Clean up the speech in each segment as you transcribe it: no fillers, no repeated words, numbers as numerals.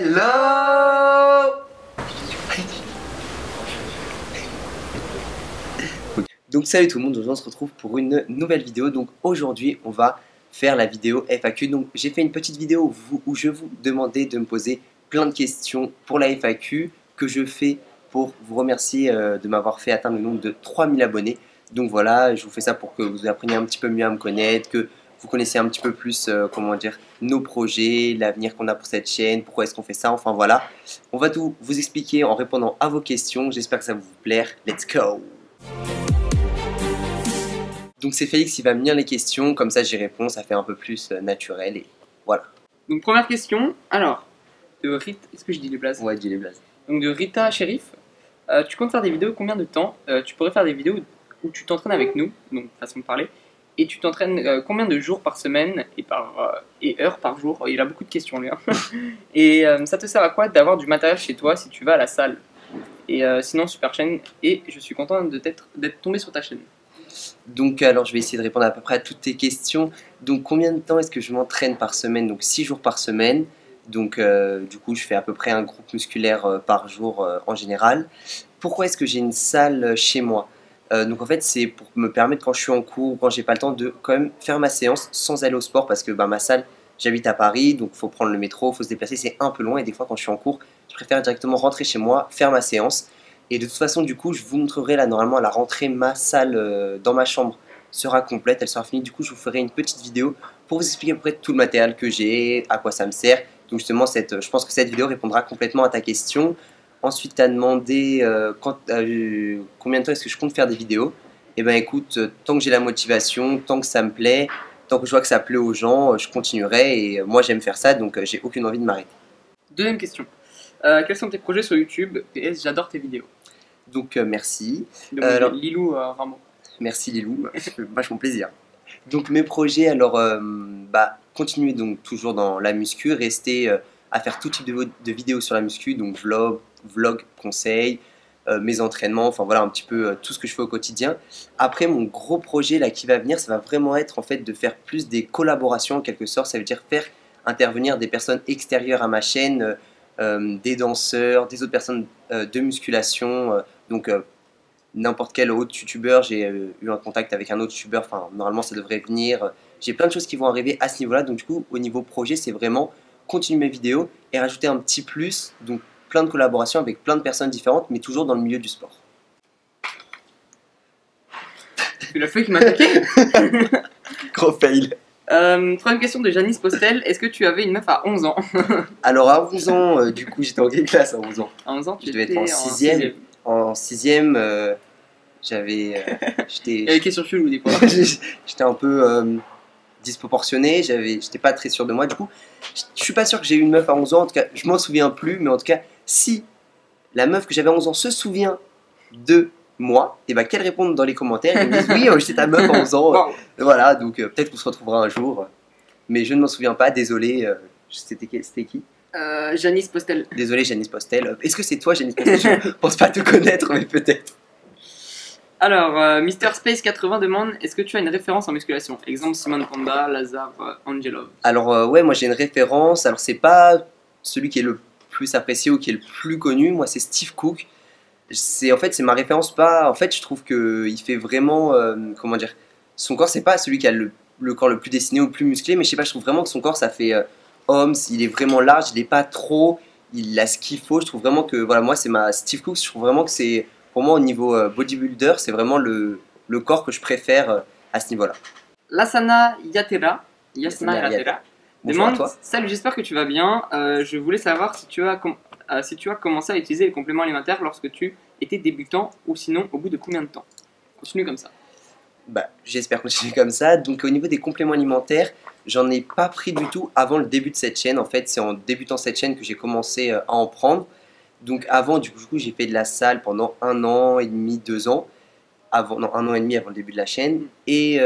Hello. Donc salut tout le monde, aujourd'hui on se retrouve pour une nouvelle vidéo. Donc aujourd'hui on va faire la vidéo FAQ. Donc j'ai fait une petite vidéo où je vous demandais de me poser plein de questions pour la FAQ que je fais pour vous remercier de m'avoir fait atteindre le nombre de 3000 abonnés. Donc voilà, je vous fais ça pour que vous appreniez un petit peu mieux à me connaître, que vous connaissiez un petit peu plus comment dire, nos projets, l'avenir qu'on a pour cette chaîne, pourquoi est-ce qu'on fait ça, enfin voilà. On va tout vous expliquer en répondant à vos questions, j'espère que ça va vous plaire. Let's go! Donc c'est Félix qui va me lire les questions, comme ça j'y réponds, ça fait un peu plus naturel et voilà. Donc première question, alors, de Rita, est-ce que je dis les blases? Ouais, dis les blases. Donc de Rita Sheriff, tu comptes faire des vidéos combien de temps? Tu pourrais faire des vidéos où tu t'entraînes avec nous, donc façon de parler, et tu t'entraînes combien de jours par semaine et heures par jour? Il a beaucoup de questions lui. Hein. Et ça te sert à quoi d'avoir du matériel chez toi si tu vas à la salle? Et sinon super chaîne, et je suis content d'être tombé sur ta chaîne. Donc alors je vais essayer de répondre à peu près à toutes tes questions. Donc combien de temps est-ce que je m'entraîne par semaine? Donc 6 jours par semaine. Donc du coup je fais à peu près un groupe musculaire par jour en général. Pourquoi est-ce que j'ai une salle chez moi? Donc en fait c'est pour me permettre quand je suis en cours ou quand j'ai pas le temps de quand même faire ma séance sans aller au sport parce que ma salle, j'habite à Paris donc il faut prendre le métro, il faut se déplacer, c'est un peu loin et des fois quand je suis en cours je préfère directement rentrer chez moi, faire ma séance. Et de toute façon, du coup, je vous montrerai là, normalement, à la rentrée, ma salle dans ma chambre sera complète, elle sera finie. Du coup, je vous ferai une petite vidéo pour vous expliquer à peu près tout le matériel que j'ai, à quoi ça me sert. Donc justement, je pense que cette vidéo répondra complètement à ta question. Ensuite, tu as demandé combien de temps est-ce que je compte faire des vidéos. Et ben écoute, tant que j'ai la motivation, tant que ça me plaît, tant que je vois que ça plaît aux gens, je continuerai. Et moi, j'aime faire ça, donc j'ai aucune envie de m'arrêter. Deuxième question. Quels sont tes projets sur YouTube? PS, j'adore tes vidéos. Donc merci. Alors, Lilou Ramon. Merci Lilou, ça fait vachement plaisir. Donc mes projets, alors continuer donc toujours dans la muscu, rester à faire tout type de vidéos sur la muscu, donc vlog, conseils, mes entraînements, enfin voilà un petit peu tout ce que je fais au quotidien. Après mon gros projet là qui va venir, ça va vraiment être en fait de faire plus des collaborations en quelque sorte, ça veut dire faire intervenir des personnes extérieures à ma chaîne, des danseurs, des autres personnes de musculation, donc n'importe quel autre youtubeur, j'ai eu un contact avec un autre youtubeur, enfin normalement ça devrait venir, j'ai plein de choses qui vont arriver à ce niveau là, donc du coup au niveau projet c'est vraiment continuer mes vidéos et rajouter un petit plus, donc plein de collaborations avec plein de personnes différentes mais toujours dans le milieu du sport. C'est la feuille qui m'a attaqué. Gros fail. Troisième question de Janice Postel, est-ce que tu avais une meuf à 11 ans? Alors à 11 ans, du coup j'étais en quelle classe à 11 ans? À 11 ans tu Je devais être étais en 6ème. En 6ème, j'avais... Il y avait des questions cheloues des fois. J'étais un peu disproportionné, j'étais pas très sûr de moi. Du coup, je suis pas sûr que j'ai eu une meuf à 11 ans. En tout cas, je m'en souviens plus. Mais en tout cas, si la meuf que j'avais à 11 ans se souvient de moi, et bah qu'elle réponde dans les commentaires. Elle me dise oui, j'étais ta meuf à 11 ans. Wow. Voilà, donc peut-être qu'on se retrouvera un jour. Mais je ne m'en souviens pas, désolé. C'était qui? Janice Postel. Désolé, Janice Postel. Est-ce que c'est toi, Janice Postel? Je pense pas te connaître, mais peut-être. Alors, Mister Space 80 demande, est-ce que tu as une référence en musculation? Exemple, Simone Panda, Lazare, Angelov. Alors ouais, moi j'ai une référence. Alors c'est pas celui qui est le plus apprécié ou qui est le plus connu. Moi c'est Steve Cook. En fait c'est ma référence. Pas en fait je trouve que il fait vraiment comment dire, son corps c'est pas celui qui a le corps le plus dessiné ou le plus musclé, mais je sais pas, je trouve vraiment que son corps ça fait homme. Il est vraiment large, il est pas trop, il a ce qu'il faut. Je trouve vraiment que voilà, moi c'est ma Steve Cook. Je trouve vraiment que c'est, pour moi au niveau bodybuilder, c'est vraiment le corps que je préfère à ce niveau-là. Lasana Yatera Bonjour à demande, toi. salut, j'espère que tu vas bien. Je voulais savoir si tu as commencé à utiliser les compléments alimentaires lorsque tu étais débutant ou sinon au bout de combien de temps? Continue comme ça. J'espère continuer comme ça. Donc au niveau des compléments alimentaires, j'en ai pas pris du tout avant le début de cette chaîne. En fait, c'est en débutant cette chaîne que j'ai commencé à en prendre. Donc avant, du coup, j'ai fait de la salle pendant 1 an et demi, 2 ans. Non, 1 an et demi avant le début de la chaîne. Et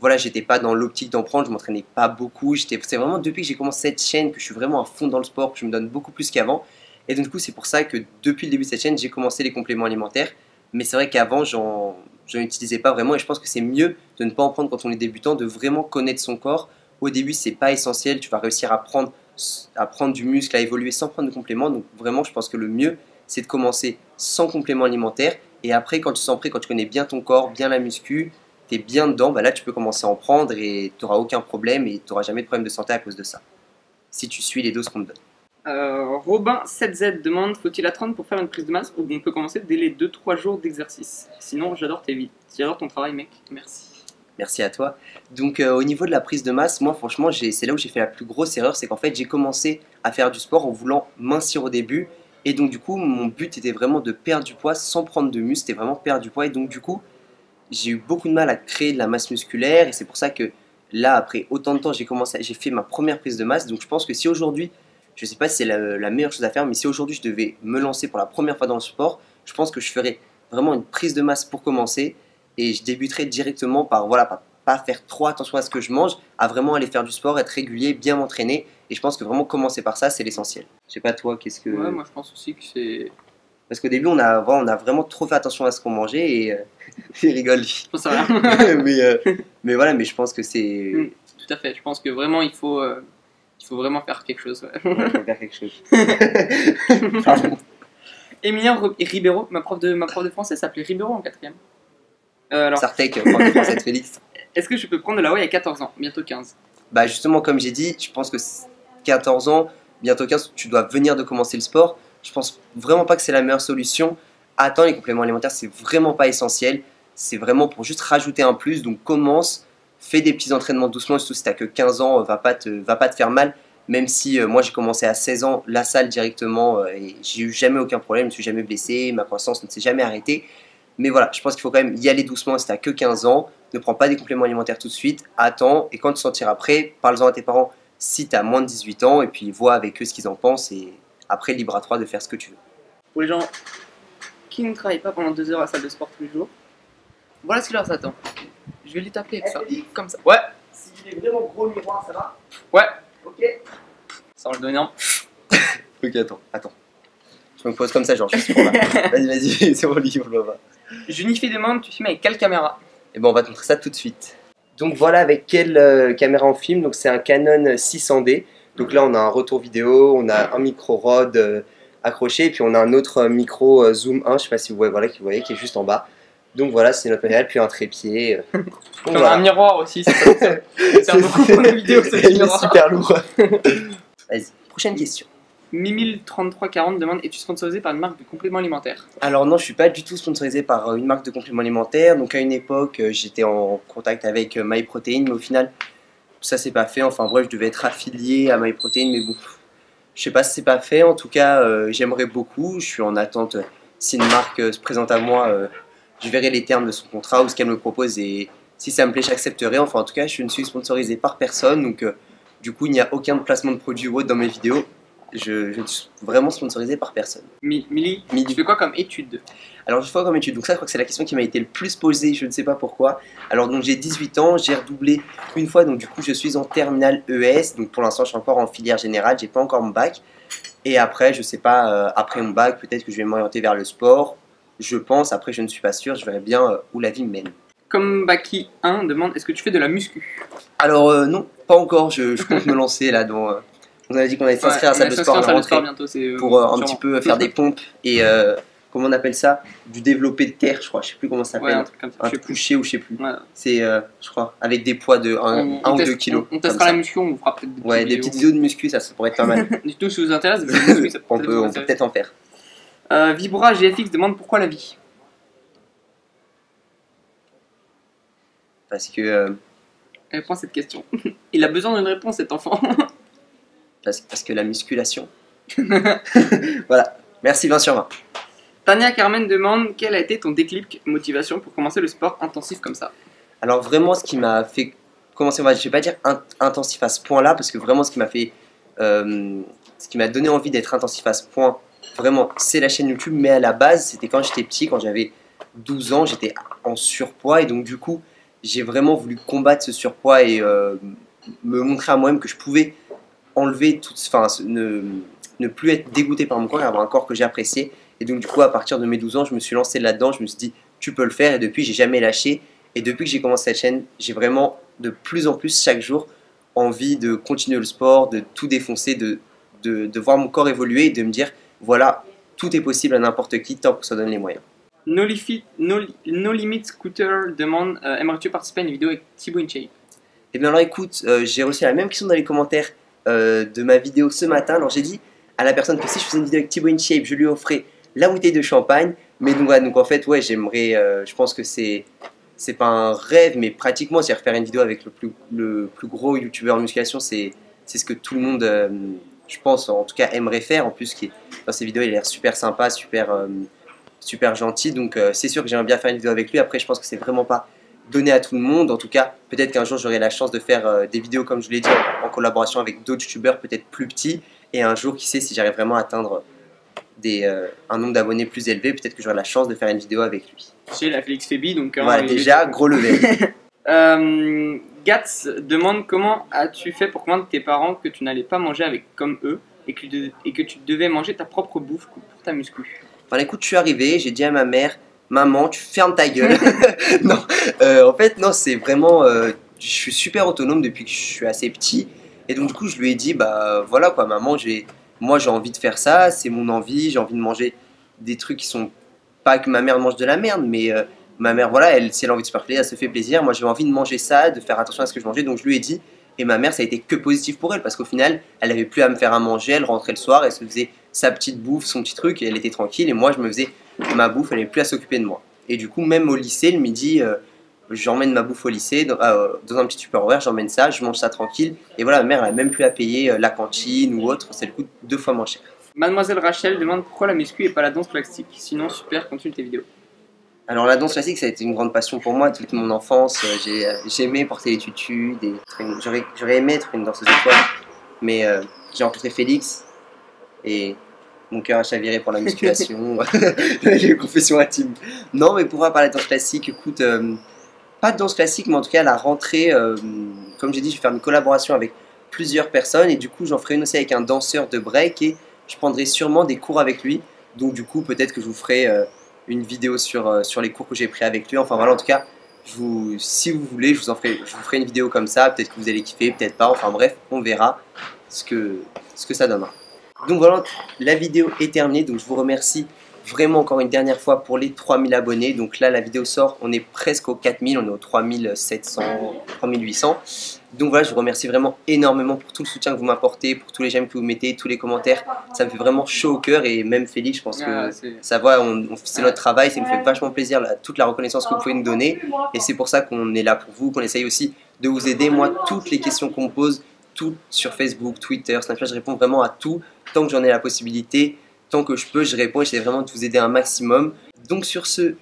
voilà, j'étais pas dans l'optique d'en prendre, je m'entraînais pas beaucoup. C'est vraiment depuis que j'ai commencé cette chaîne que je suis vraiment à fond dans le sport, que je me donne beaucoup plus qu'avant. Et donc, du coup, c'est pour ça que depuis le début de cette chaîne, j'ai commencé les compléments alimentaires. Mais c'est vrai qu'avant, j'en utilisais pas vraiment. Et je pense que c'est mieux de ne pas en prendre quand on est débutant, de vraiment connaître son corps. Au début, c'est pas essentiel. Tu vas réussir à prendre à prendre du muscle, à évoluer sans prendre de compléments. Donc vraiment, je pense que le mieux, c'est de commencer sans complément alimentaire. Et après, quand tu te sens prêt, quand tu connais bien ton corps, bien la muscu, tu es bien dedans, bah là, tu peux commencer à en prendre et tu n'auras aucun problème et tu n'auras jamais de problème de santé à cause de ça. Si tu suis les doses qu'on te donne. Robin 7Z demande, faut-il attendre pour faire une prise de masse ou on peut commencer dès les 2-3 jours d'exercice? Sinon, j'adore tes vies. J'adore ton travail, mec. Merci. Merci à toi. Donc au niveau de la prise de masse, moi franchement, c'est là où j'ai fait la plus grosse erreur, c'est qu'en fait j'ai commencé à faire du sport en voulant mincir au début. Et donc du coup, mon but était vraiment de perdre du poids sans prendre de muscle, c'était vraiment perdre du poids. Et donc du coup, j'ai eu beaucoup de mal à créer de la masse musculaire. Et c'est pour ça que là, après autant de temps, j'ai fait ma première prise de masse. Donc je pense que si aujourd'hui, je ne sais pas si c'est la meilleure chose à faire, mais si aujourd'hui je devais me lancer pour la première fois dans le sport, je pense que je ferais vraiment une prise de masse pour commencer. Et je débuterai directement par, voilà, pas faire trop attention à ce que je mange, à vraiment aller faire du sport, être régulier, bien m'entraîner. Et je pense que vraiment commencer par ça, c'est l'essentiel. Je sais pas toi, qu'est-ce que... Ouais, moi je pense aussi que c'est... Parce qu'au début, on a vraiment trop fait attention à ce qu'on mangeait et il rigole. Je pense à rien. mais voilà, mais je pense que c'est... Tout à fait, je pense que vraiment il faut vraiment faire quelque chose. Ouais. Ouais, faut faire quelque chose. Pardon. Emilien Ribeiro, ma prof de français s'appelait Ribeiro en 4ème. Alors, Sartec, prof de français de Félix. Est-ce que je peux prendre de la whey à 14 ans, bientôt 15? Bah justement, comme j'ai dit, je pense que 14 ans, bientôt 15, tu dois venir de commencer le sport. Je pense vraiment pas que c'est la meilleure solution. Attends, les compléments alimentaires, c'est vraiment pas essentiel. C'est vraiment pour juste rajouter un plus. Donc commence, fais des petits entraînements doucement. Surtout si t'as que 15 ans, va pas te faire mal. Même si moi j'ai commencé à 16 ans, la salle directement, et j'ai eu jamais aucun problème, je me suis jamais blessé, ma croissance ne s'est jamais arrêtée. Mais voilà, je pense qu'il faut quand même y aller doucement si t'as que 15 ans. Ne prends pas des compléments alimentaires tout de suite, attends, et quand tu te sentiras prêt, parle-en à tes parents si tu as moins de 18 ans, et puis vois avec eux ce qu'ils en pensent, et après, libre à toi de faire ce que tu veux. Pour les gens qui ne travaillent pas pendant 2 heures à la salle de sport tous les jours, voilà ce qui leur attend. Je vais les taper avec ça, comme ça. Ouais. Si tu es vraiment gros miroir, ça va? Ouais. Ok. Ça va le donner, non? Ok, attends. Je me pose comme ça, genre, je suis pour là. Vas-y, c'est mon livre, là-bas. Junifie demande, tu filmes avec quelle caméra? Et bon, on va te montrer ça tout de suite. Donc voilà avec quelle caméra on filme. Donc c'est un Canon 600D. Donc là on a un retour vidéo, on a un micro ROD accroché, et puis on a un autre micro Zoom 1, je sais pas si vous voyez, voilà, qui est juste en bas. Donc voilà, c'est notre matériel, puis un trépied. Donc, on voilà. a un miroir aussi, c'est beaucoup pour nos vidéos, ce Il miroir. est super lourd. Vas-y, prochaine question. Mimile3340 demande, es-tu sponsorisé par une marque de compléments alimentaires? Alors non, je suis pas du tout sponsorisé par une marque de compléments alimentaires. Donc à une époque, j'étais en contact avec MyProtein, mais au final, ça s'est pas fait. Enfin bref, je devais être affilié à MyProtein, mais bon, je sais pas si c'est pas fait. En tout cas, j'aimerais beaucoup. Je suis en attente. Si une marque se présente à moi, je verrai les termes de son contrat ou ce qu'elle me propose, et si ça me plaît, j'accepterai. Enfin en tout cas, je ne suis sponsorisé par personne, donc du coup, il n'y a aucun placement de produit ou autre dans mes vidéos. Je ne suis vraiment sponsorisé par personne. Milly, tu fais quoi comme étude? Alors je fais quoi comme étude? Donc ça, je crois que c'est la question qui m'a été le plus posée, je ne sais pas pourquoi. Alors donc j'ai 18 ans, j'ai redoublé une fois, donc du coup je suis en terminale ES. Donc pour l'instant je suis encore en filière générale, j'ai pas encore mon bac. Et après, je sais pas, après mon bac, peut-être que je vais m'orienter vers le sport. Je pense, après je ne suis pas sûr, je verrai bien où la vie me mène. Comme Baki 1 demande, est-ce que tu fais de la muscu? Alors non, pas encore, je compte me lancer là dans... On a dit qu'on allait s'inscrire à la salle de sport à la rentrée pour un petit peu faire des pompes et comment on appelle ça? Du développé de terre, je crois. Je sais plus comment ça s'appelle. Ouais, un truc comme ça. Un touché ou je sais plus. Ouais. C'est, je crois, avec des poids de 1 ou 2 kilos. On testera la muscu, on vous fera peut-être des petites vidéos de muscu, ça pourrait être pas mal. Dites-nous si vous intéresse. On peut peut-être en faire. Vibra GFX demande pourquoi la vie? Parce que... Réponds à cette question. Il a besoin d'une réponse, cet enfant. Parce que la musculation. Voilà. Merci 20 sur 20. Tania Carmen demande quel a été ton déclic, motivation pour commencer le sport intensif comme ça? Alors vraiment, ce qui m'a fait commencer, je vais pas dire intensif à ce point-là, parce que vraiment ce qui m'a fait, ce qui m'a donné envie d'être intensif à ce point, vraiment, c'est la chaîne YouTube. Mais à la base, c'était quand j'étais petit, quand j'avais 12 ans, j'étais en surpoids, et donc du coup, j'ai vraiment voulu combattre ce surpoids et me montrer à moi-même que je pouvais enlever ne plus être dégoûté par mon corps et avoir un corps que j'appréciais. Et donc du coup, à partir de mes 12 ans, je me suis lancé là-dedans, je me suis dit tu peux le faire, et depuis j'ai jamais lâché. Et depuis que j'ai commencé cette chaîne, j'ai vraiment de plus en plus chaque jour envie de continuer le sport, de tout défoncer, de voir mon corps évoluer et de me dire, voilà, tout est possible à n'importe qui tant qu'on se donne les moyens. No Limit Scooter demande aimerais-tu participer à une vidéo avec Thibaut InShape? Eh bien alors écoute, j'ai reçu la même question dans les commentaires de ma vidéo ce matin. Alors j'ai dit à la personne que si je faisais une vidéo avec Thibaut InShape, je lui offrais la bouteille de champagne. Mais donc, voilà, donc en fait, ouais, j'aimerais, je pense que c'est pas un rêve, mais pratiquement, c'est faire une vidéo avec le plus gros youtubeur en musculation, c'est ce que tout le monde, je pense, en tout cas, aimerait faire. En plus, dans ces vidéos, il a l'air super sympa, super gentil. Donc c'est sûr que j'aimerais bien faire une vidéo avec lui. Après, je pense que c'est vraiment pas donné à tout le monde. En tout cas, peut-être qu'un jour, j'aurai la chance de faire des vidéos, comme je l'ai dit, en collaboration avec d'autres youtubeurs, peut-être plus petits. Et un jour, qui sait, si j'arrive vraiment à atteindre un nombre d'abonnés plus élevé, peut-être que j'aurai la chance de faire une vidéo avec lui. Chez la Félix Fébi, donc... Voilà, déjà, gros level. Gats demande comment as-tu fait pour convaincre tes parents que tu n'allais pas manger comme eux et que tu devais manger ta propre bouffe pour ta muscu. Enfin, écoute, je suis arrivé, j'ai dit à ma mère, maman, tu fermes ta gueule. Non, en fait, non, c'est vraiment, je suis super autonome depuis que je suis assez petit. Et donc, du coup, je lui ai dit, bah voilà quoi, maman, moi j'ai envie de faire ça, c'est mon envie, j'ai envie de manger des trucs qui sont pas que ma mère mange de la merde, mais ma mère, voilà, si elle a envie de se faire plaisir, elle se fait plaisir. Moi j'ai envie de manger ça, de faire attention à ce que je mangeais, donc je lui ai dit. Et ma mère, ça a été que positif pour elle, parce qu'au final, elle n'avait plus à me faire à manger, elle rentrait le soir, elle se faisait sa petite bouffe, son petit truc, et elle était tranquille, et moi je me faisais ma bouffe, elle n'avait plus à s'occuper de moi. Et du coup, même au lycée, le midi, j'emmène ma bouffe au lycée, dans un petit Tupperware, j'emmène ça, je mange ça tranquille, et voilà, ma mère, elle n'a même plus à payer la cantine ou autre, ça lui coûte 2 fois moins cher. Mademoiselle Rachel demande pourquoi la muscu et pas la danse classique. Sinon, super, continue tes vidéos. Alors la danse classique, ça a été une grande passion pour moi toute mon enfance. J'ai aimé porter les tutus, j'aurais aimé être une danseuse de toile, mais j'ai rencontré Félix et mon cœur a chaviré pour la musculation. Les confessions intimes. Non, mais pourquoi parler de danse classique? Écoute, pas de danse classique, mais en tout cas à la rentrée, comme j'ai dit, je vais faire une collaboration avec plusieurs personnes et du coup j'en ferai une aussi avec un danseur de break et je prendrai sûrement des cours avec lui. Donc du coup peut-être que je vous ferai une vidéo sur les cours que j'ai pris avec lui. Enfin voilà, en tout cas, si vous voulez, je vous ferai une vidéo comme ça. Peut-être que vous allez kiffer, peut-être pas. Enfin bref, on verra ce que ça donnera. Donc voilà, la vidéo est terminée. Donc je vous remercie vraiment encore une dernière fois pour les 3000 abonnés. Donc là, la vidéo sort, on est presque aux 4000, on est aux 3700, 3800. Donc voilà, je vous remercie vraiment énormément pour tout le soutien que vous m'apportez, pour tous les j'aime que vous mettez, tous les commentaires. Ça me fait vraiment chaud au cœur et même Félix, je pense que ça va, c'est notre travail, ça nous fait vachement plaisir, toute la reconnaissance que vous pouvez nous donner. Et c'est pour ça qu'on est là pour vous, qu'on essaye aussi de vous aider. Moi, toutes les questions qu'on me pose, toutes sur Facebook, Twitter, Snapchat, je réponds vraiment à tout, tant que j'en ai la possibilité. Tant que je peux, je réponds et j'essaie vraiment de vous aider un maximum. Donc sur ce...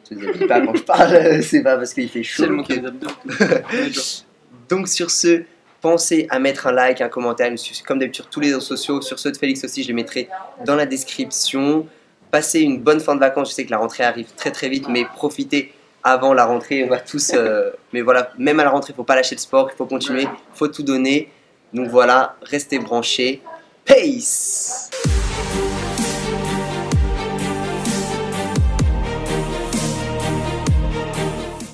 Je ne dis pas quand je parle, c'est pas parce qu'il fait chaud. Donc sur ce, pensez à mettre un like, un commentaire, comme d'habitude sur tous les réseaux sociaux. Sur ceux de Félix aussi, je les mettrai dans la description. Passez une bonne fin de vacances, je sais que la rentrée arrive très très vite, mais profitez avant la rentrée, on va tous... mais voilà, même à la rentrée, il ne faut pas lâcher le sport, il faut continuer, il faut tout donner. Donc voilà, restez branchés. Peace!